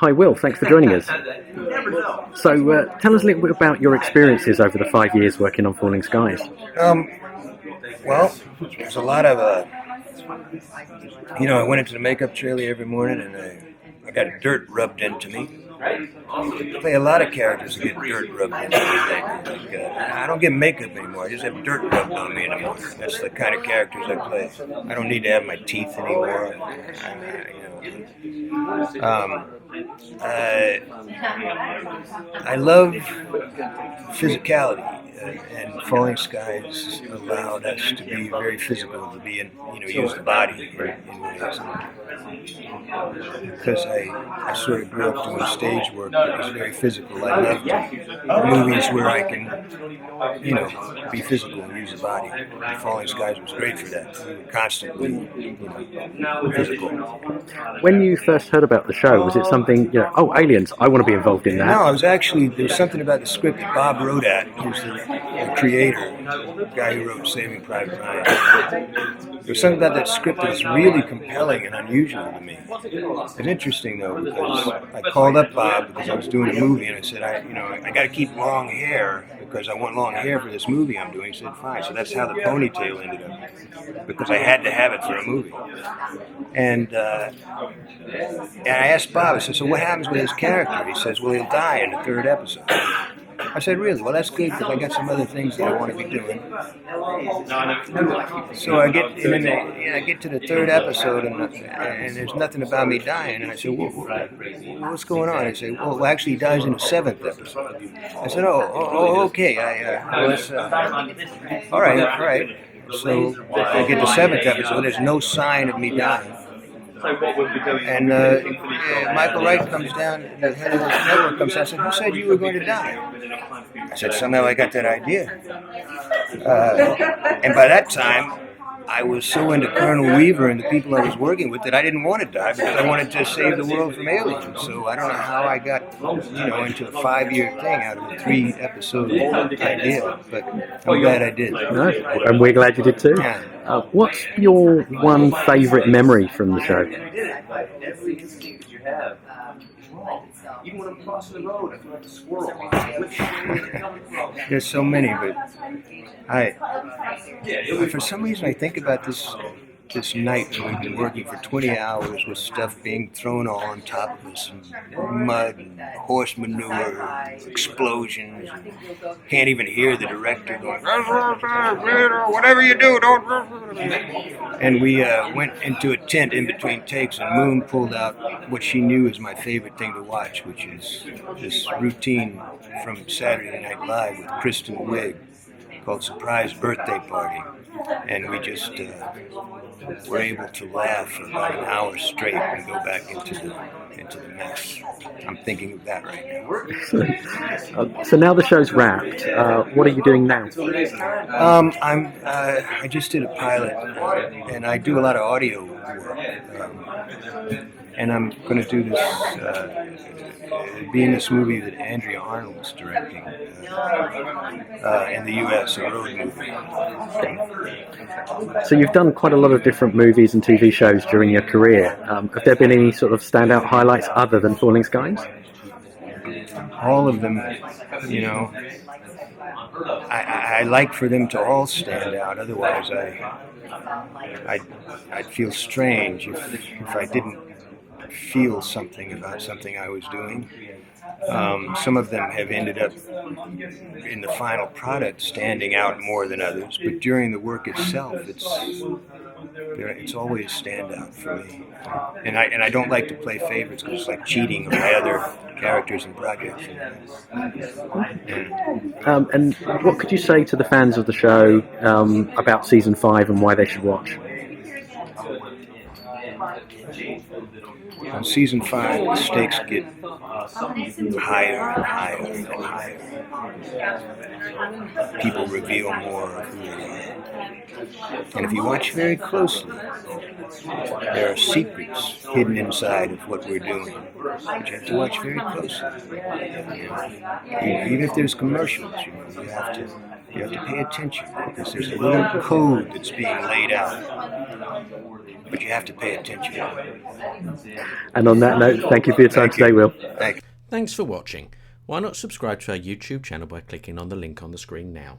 Hi Will, thanks for joining us. So tell us a little bit about your experiences over the 5 years working on Falling Skies. Well, there's a lot of, I went into the makeup trailer every morning and I got dirt rubbed into me. I play a lot of characters that get dirt rubbed into me. I don't get makeup anymore. I just have dirt rubbed on me anymore. That's the kind of characters I play. I don't need to have my teeth anymore. I love physicality, and Falling Skies allowed us to be very physical, to be use the body in ways. Because I sort of grew up doing stage work that was very physical. I loved movies where I can, be physical and use the body. And Falling Skies was great for that. We were constantly, physical. When you first heard about the show, was it something, aliens, I want to be involved in that? No, there was something about the script that Bob wrote at, who's the creator, the guy who wrote Saving Private Ryan. There was something about that script that was really compelling and unusual to me. It's interesting though, because I called up Bob because I was doing a movie and I said, I got to keep long hair because I want long hair for this movie I'm doing. He said, fine. So that's how the ponytail ended up, because I had to have it for a movie. And I asked Bob, I said, so what happens with his character? He says, well, he'll die in the third episode. I said, really? Well, that's good because I got some other things that I want to be doing. So I get to the third episode and there's nothing about me dying. And I said, what's going on? I said, well, actually he dies in the seventh episode. I said, okay. All right. So I get the seventh episode, there's no sign of me dying. And Michael Wright comes down, the head of the network comes down and said, who said you were going to die? I said, somehow I got that idea. And by that time, I was so into Colonel Weaver and the people I was working with that I didn't want to die because I wanted to save the world from aliens. So I don't know how I got, into a 5-year thing out of a 3-episode idea, but I'm glad I did. No, and we're glad you did too. Yeah. What's your one favourite memory from the show? Even when I'm crossing the road, I feel like a squirrel. There's so many, but for some reason I think about this night when we've been working for 20 hours with stuff being thrown all on top of us, and mud and horse manure, explosions. Can't even hear the director going, whatever you do, don't. And we went into a tent in between takes, and Moon pulled out what she knew is my favorite thing to watch, which is this routine from Saturday Night Live with Kristen Wiig called Surprise Birthday Party. And we just were able to laugh for about an hour straight and go back into the mess. I'm thinking of that right now. So now the show's wrapped. What are you doing now? I just did a pilot, and I do a lot of audio work. And I'm going to do this, be in this movie that Andrea Arnold's directing in the U.S., a road movie. So you've done quite a lot of different movies and TV shows during your career. Have there been any sort of standout highlights other than Falling Skies? All of them, I like for them to all stand out. Otherwise, I'd feel strange if I didn't feel something about something I was doing. Some of them have ended up in the final product standing out more than others, but during the work itself, it's always standout for me. And I don't like to play favorites because it's like cheating on my other characters and projects. And what could you say to the fans of the show about season 5 and why they should watch? On season 5, the stakes get higher and higher and higher. People reveal more of who they are. And if you watch very closely, There are secrets hidden inside of what we're doing, but you have to watch very closely. Even if there's commercials, you have to pay attention because there's a little code that's being laid out. But you have to pay attention. And on that note, thank you for your time today, Will. Thank you. Thanks for watching. Why not subscribe to our YouTube channel by clicking on the link on the screen now?